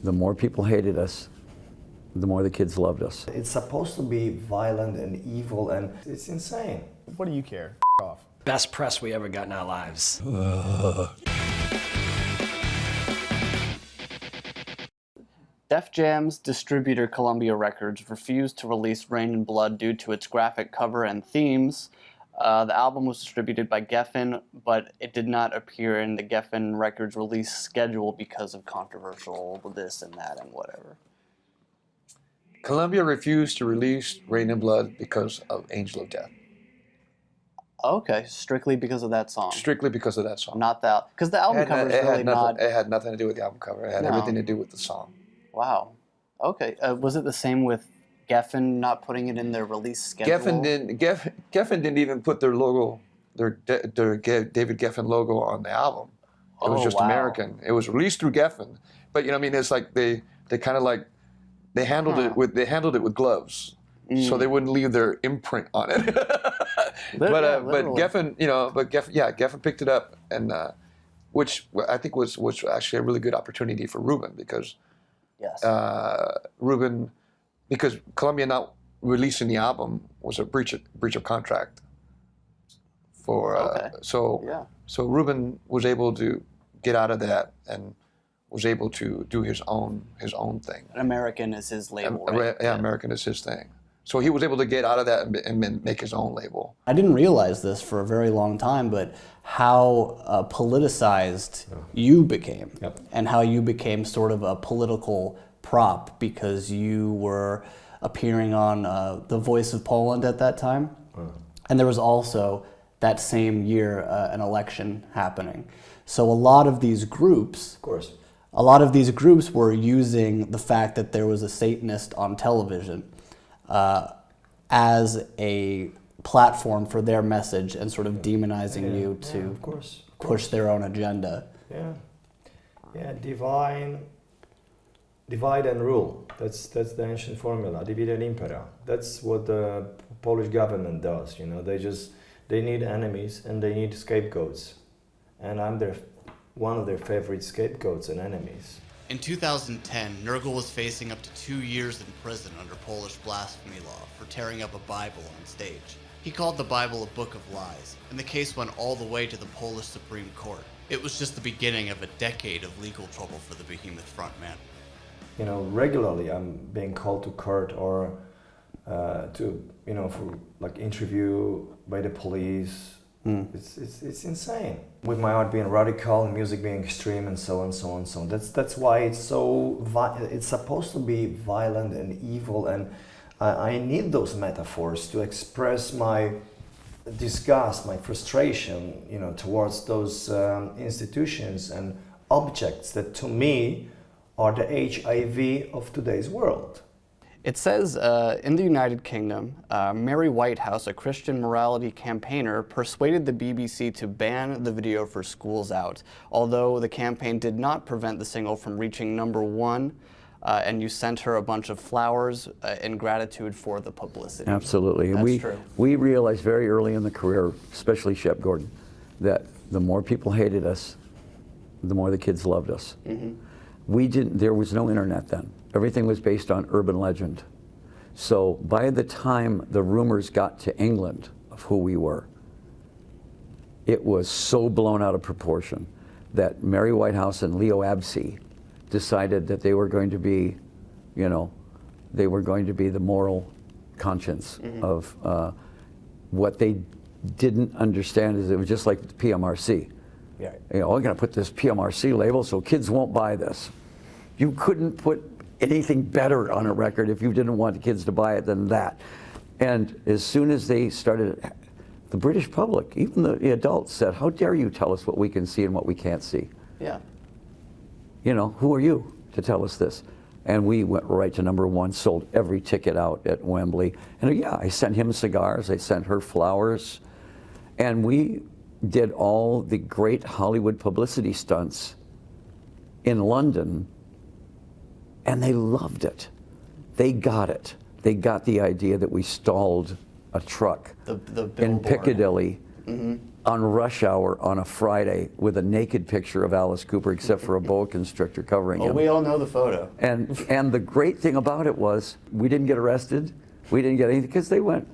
the more people hated us, the more the kids loved us. It's supposed to be violent and evil, and it's insane. What do you care? Off. Best press we ever got in our lives. Def Jam's distributor Columbia Records refused to release Rain and Blood due to its graphic cover and themes. The album was distributed by Geffen, but it did not appear in the Geffen Records release schedule because of controversial this and that and whatever. Columbia refused to release Rain and Blood because of Angel of Death. Okay, strictly because of that song. Strictly because of that song. Not that, because the album cover is really not. It had nothing to do with the album cover. It had everything to do with the song. Wow. Okay. Was it the same with Geffen not putting it in their release schedule? Geffen didn't even put their logo, their David Geffen logo on the album. It was just American. It was released through Geffen, but you know what I mean. It's like they kind of like they handled it with gloves, so they wouldn't leave their imprint on it. But Geffen, Geffen picked it up, and which I think was actually a really good opportunity for Ruben because because Columbia not releasing the album was a breach of contract. So Ruben was able to get out of that and was able to do his own thing. American is his label, right? Yeah, American is his thing. So he was able to get out of that and make his own label. I didn't realize this for a very long time, but how politicized you became, and how you became sort of a political prop because you were appearing on The Voice of Poland at that time. And there was also that same year an election happening. So a lot of these groups, were using the fact that there was a Satanist on television as a platform for their message and sort of demonizing you to push their own agenda. Divide and rule. That's the ancient formula. Divide et impera. That's what the Polish government does. You know, they need enemies and they need scapegoats, and I'm one of their favorite scapegoats and enemies. In 2010, Nergal was facing up to 2 years in prison under Polish blasphemy law for tearing up a Bible on stage. He called the Bible a book of lies, and the case went all the way to the Polish Supreme Court. It was just the beginning of a decade of legal trouble for the behemoth frontman. You know, regularly I'm being called to court or for like interview by the police. It's insane. With my art being radical and music being extreme and so on, so on, so on. That's why it's so it's supposed to be violent and evil, and I need those metaphors to express my disgust, my frustration, towards those institutions and objects that to me are the HIV of today's world. It says in the United Kingdom, Mary Whitehouse, a Christian morality campaigner, persuaded the BBC to ban the video for Schools Out, although the campaign did not prevent the single from reaching #1, and you sent her a bunch of flowers in gratitude for the publicity. Absolutely. That's true. We realized very early in the career, especially Shep Gordon, that the more people hated us, the more the kids loved us. There was no internet then. Everything was based on urban legend. So by the time the rumors got to England of who we were, it was so blown out of proportion that Mary Whitehouse and Leo Absey decided that they were going to be, the moral conscience of what they didn't understand is it was just like the PMRC. We're going to put this PMRC label so kids won't buy this. You couldn't put anything better on a record if you didn't want the kids to buy it than that. And as soon as they started, the British public, even the adults said, how dare you tell us what we can see and what we can't see? Who are you to tell us this? And we went right to #1, sold every ticket out at Wembley. And I sent him cigars, I sent her flowers. And we did all the great Hollywood publicity stunts in London, and they loved it. They got it. They got the idea that we stalled a truck in Piccadilly on rush hour on a Friday with a naked picture of Alice Cooper, except for a boa constrictor covering him. We all know the photo. And the great thing about it was we didn't get arrested. We didn't get anything because they went,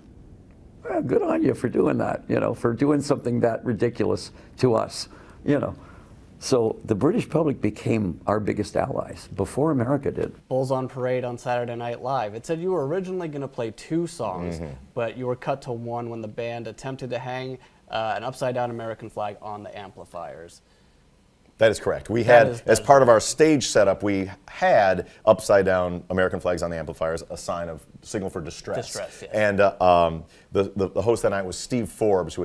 well, good on you for doing that, you know, for doing something that ridiculous to us, you know. So the British public became our biggest allies before America did. Bulls on Parade on Saturday Night Live. It said you were originally going to play 2 songs, but you were cut to 1 when the band attempted to hang an upside-down American flag on the amplifiers. That is correct. We had, as part of our stage setup, we had upside-down American flags on the amplifiers, a sign of signal for distress. Distress, yes. And the host that night was Steve Forbes, who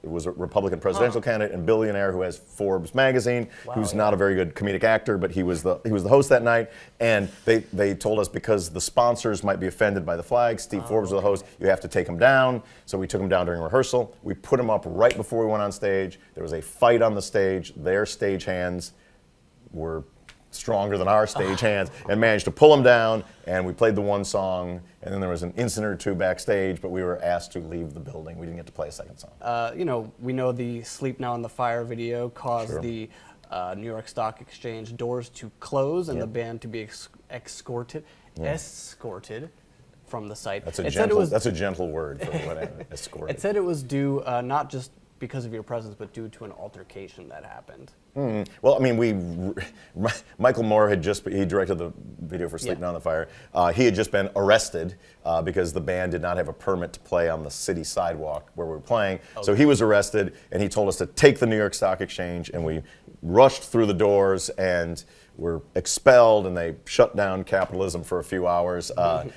was a Republican presidential candidate and billionaire who has Forbes magazine, who's not a very good comedic actor, but he was the host that night. And they told us because the sponsors might be offended by the flag, Steve Forbes was the host, you have to take him down. So we took him down during rehearsal. We put him up right before we went on stage. There was a fight on the stage. Their stage hands were stronger than our stage hands and managed to pull him down, and we played the 1 song, and then there was an incident or 2 backstage, but we were asked to leave the building. We didn't get to play a second song. You know, we know the Sleep Now in the Fire video caused the New York Stock Exchange doors to close and the band to be escorted from the site. That's a gentle word for what escorted. It said it was due not just because of your presence, but due to an altercation that happened. Well, I mean, Michael Moore he directed the video for Sleep Now in the Fire. He had just been arrested because the band did not have a permit to play on the city sidewalk where we were playing. So he was arrested, and he told us to take the New York Stock Exchange, and we rushed through the doors and were expelled, and they shut down capitalism for a few hours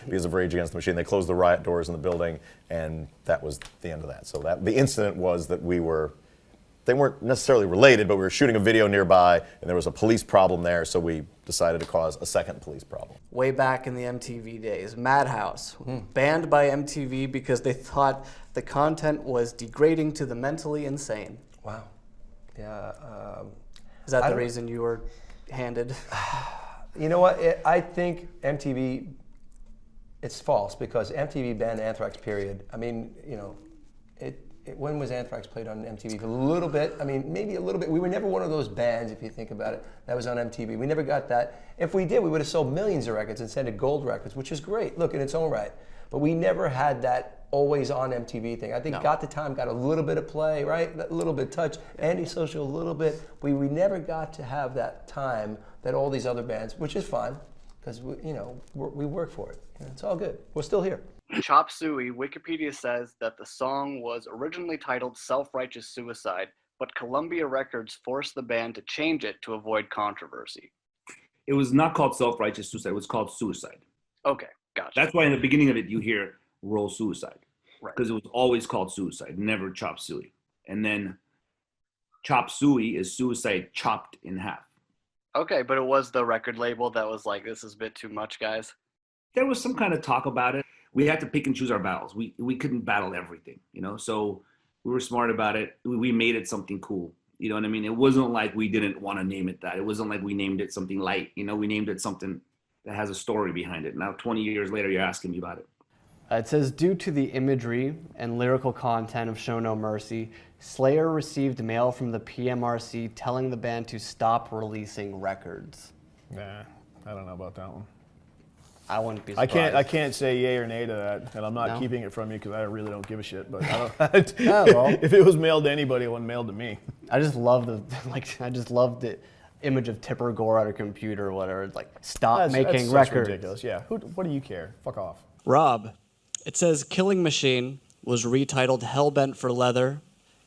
because of Rage Against the Machine. They closed the riot doors in the building, and that was the end of that. So the incident was that they weren't necessarily related, but we were shooting a video nearby, and there was a police problem there, so we decided to cause a second police problem. Way back in the MTV days, Madhouse, banned by MTV because they thought the content was degrading to the mentally insane. Wow. Yeah. Is that the reason you were handed? You know what? I think MTV, it's false because MTV banned Anthrax, period. I mean, you know, when was Anthrax played on MTV? A little bit. I mean, maybe a little bit. We were never one of those bands, if you think about it, that was on MTV. We never got that. If we did, we would have sold millions of records and sent it gold records, which is great. Look, in its own right. But we never had that always on MTV thing. I think Got the Time got a little bit of play, right? A little bit touch. Antisocial, a little bit. We never got to have that time that all these other bands, which is fine, because we work for it. It's all good. We're still here. Chop Suey, Wikipedia says that the song was originally titled Self-Righteous Suicide, but Columbia Records forced the band to change it to avoid controversy. It was not called Self-Righteous Suicide, it was called Suicide. Okay, gotcha. That's why in the beginning of it you hear Roll Suicide. Right. Because it was always called Suicide, never Chop Suey. And then Chop Suey is suicide chopped in half. Okay, but it was the record label that was like, this is a bit too much, guys. There was some kind of talk about it. We had to pick and choose our battles. We couldn't battle everything, so we were smart about it. We made it something cool. You know what I mean? It wasn't like we didn't want to name it that. It wasn't like we named it something light. We named it something that has a story behind it. Now, 20 years later, you're asking me about it. It says, due to the imagery and lyrical content of Show No Mercy, Slayer received mail from the PMRC telling the band to stop releasing records. Nah, I don't know about that one. I wouldn't be surprised. I can't say yay or nay to that, and I'm not keeping it from you because I really don't give a shit. But I don't, if it was mailed to anybody, it wasn't mailed to me. I just love the image of Tipper Gore on a computer or whatever. It's like, stop making records. That's ridiculous. Yeah. What do you care? Fuck off. Rob, it says Killing Machine was retitled Hellbent for Leather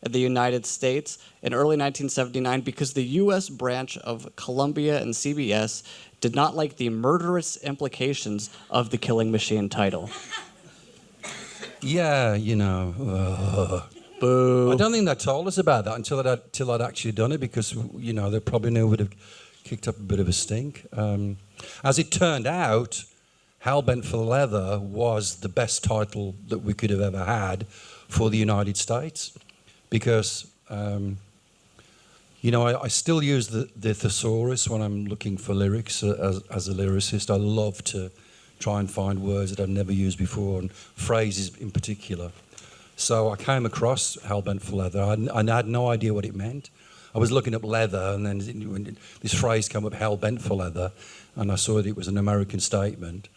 in the United States in early 1979 because the U.S. branch of Columbia and CBS did not like the murderous implications of the Killing Machine title. Yeah, Boo. I don't think they told us about that until I'd actually done it because, they probably knew it would have kicked up a bit of a stink. As it turned out, Hellbent for Leather was the best title that we could have ever had for the United States because, I still use the thesaurus when I'm looking for lyrics as a lyricist. I love to try and find words that I've never used before and phrases in particular. So I came across Hellbent for Leather. I had no idea what it meant. I was looking up leather, and then this phrase came up, Hellbent for Leather, and I saw that it was an American statement.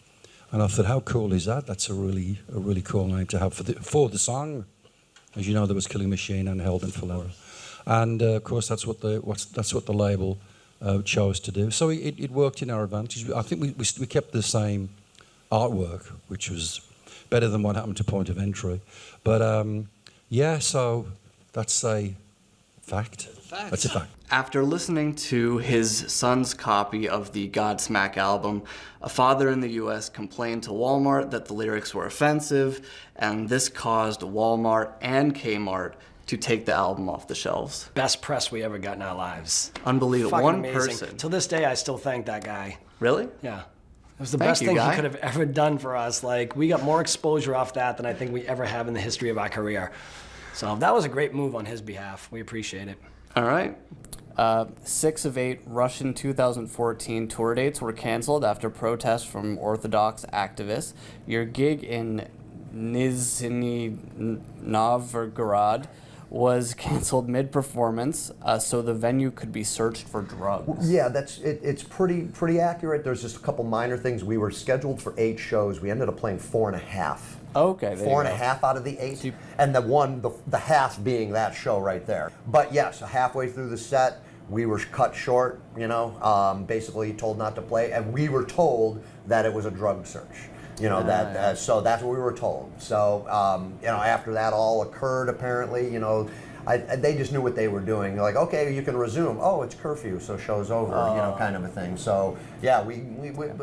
And I thought, how cool is that? That's a really cool name to have for the song. As you know, there was Killing Machine and Hellbent for Leather. And of course, that's what the label chose to do. So it worked in our advantage. I think we kept the same artwork, which was better than what happened to Point of Entry. But yeah, so that's a fact. That's a fact. After listening to his son's copy of the Godsmack album, a father in the US complained to Walmart that the lyrics were offensive, and this caused Walmart and Kmart to take the album off the shelves. Best press we ever got in our lives. Unbelievable. Fucking One amazing. person. To this day, I still thank that guy. Really? Yeah. It was the Thank best you, thing Guy. he could have ever done for us. Like, we got more exposure off that than I think we ever have in the history of our career. So that was a great move on his behalf. We appreciate it. All right. 6 of 8 Russian 2014 tour dates were canceled after protests from Orthodox activists. Your gig in Nizhny Novgorod was canceled mid-performance, so the venue could be searched for drugs. Yeah, it's pretty accurate. There's just a couple minor things. We were scheduled for 8 shows. We ended up playing 4.5. Okay, there 4.5 out of the 8, and the half being that show right there. But yes, halfway through the set, we were cut short. Basically told not to play, and we were told that it was a drug search. So that's what we were told. So after that all occurred, apparently, they just knew what they were doing. They're like, okay, you can resume. Oh, it's curfew, so show's over, kind of a thing. So yeah, we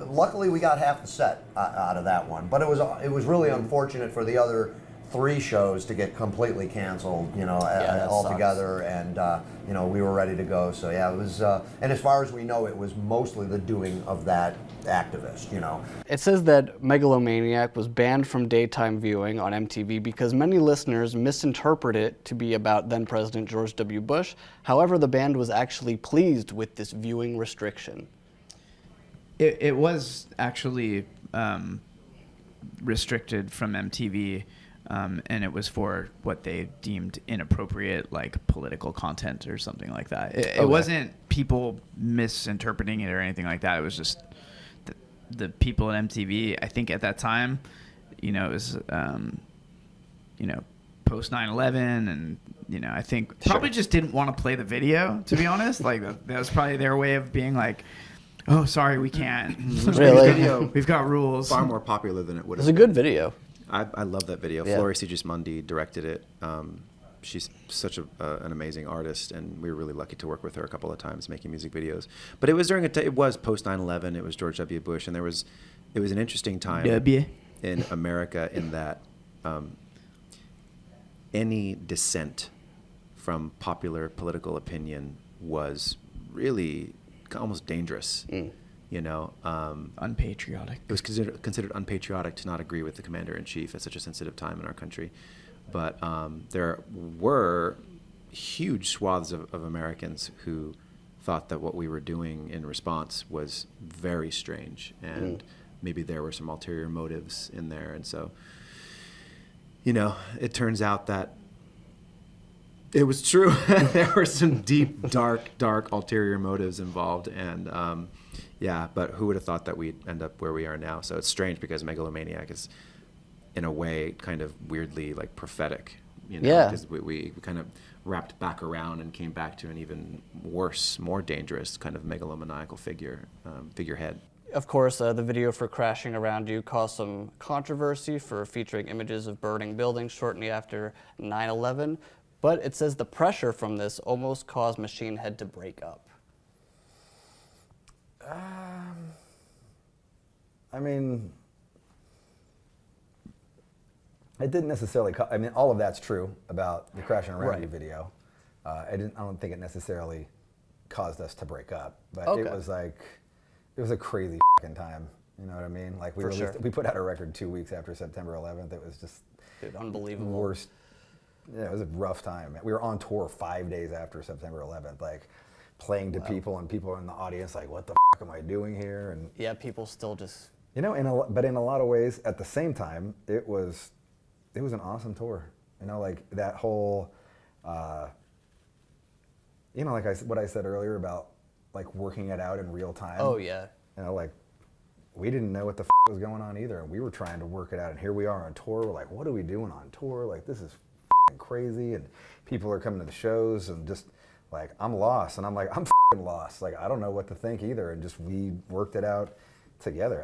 luckily we got half the set out of that one, but it was really unfortunate for the other 3 shows to get completely canceled, altogether, and we were ready to go. So yeah, it was, and as far as we know, it was mostly the doing of that activist. It says that Megalomaniac was banned from daytime viewing on MTV because many listeners misinterpret it to be about then President George W. Bush. However, the band was actually pleased with this viewing restriction. It was actually restricted from MTV. And it was for what they deemed inappropriate, like political content or something like that. It wasn't people misinterpreting it or anything like that. It was just the people at MTV. I think at that time, it was, post 9/11, and I think probably just didn't want to play the video. To be honest, like that was probably their way of being like, "Oh, sorry, we can't. Really? We've got rules." Far more popular than it would have. It's a good video. I love that video. Yeah. Flori Sigismondi directed it. She's such an amazing artist, and we were really lucky to work with her a couple of times making music videos. But it was during it was post 9/11. It was George W. Bush, and it was an interesting time in America in that any dissent from popular political opinion was really almost dangerous. Unpatriotic. It was considered unpatriotic to not agree with the commander-in-chief at such a sensitive time in our country. But there were huge swaths of Americans who thought that what we were doing in response was very strange, and maybe there were some ulterior motives in there. And so, it turns out that it was true. There were some deep, dark ulterior motives involved, and yeah, but who would have thought that we'd end up where we are now? So it's strange because Megalomaniac is, in a way, kind of weirdly like prophetic, because we kind of wrapped back around and came back to an even worse, more dangerous kind of megalomaniacal figurehead. Of course, the video for Crashing Around You caused some controversy for featuring images of burning buildings shortly after 9/11, but it says the pressure from this almost caused Machine Head to break up. I mean, it didn't necessarily. All of that's true about the Crashing Around You video. I don't think it necessarily caused us to break up, but it was a crazy fucking time. You know what I mean? Like we put out a record 2 weeks after September 11th. It was just unbelievable. Worst. Yeah, it was a rough time. We were on tour 5 days after September 11th, like playing to people, and people in the audience like, "What the fuck am I doing here?" And yeah, people still just but in a lot of ways, at the same time, it was an awesome tour. You know, like that whole, you know, like what I said earlier about like working it out in real time. Oh yeah. You know, like we didn't know what the was going on either, and we were trying to work it out. And here we are on tour. We're like, what are we doing on tour? Like this is crazy, and people are coming to the shows, and just like I'm lost, and I'm like I'm lost. Like I don't know what to think either, and just we worked it out together.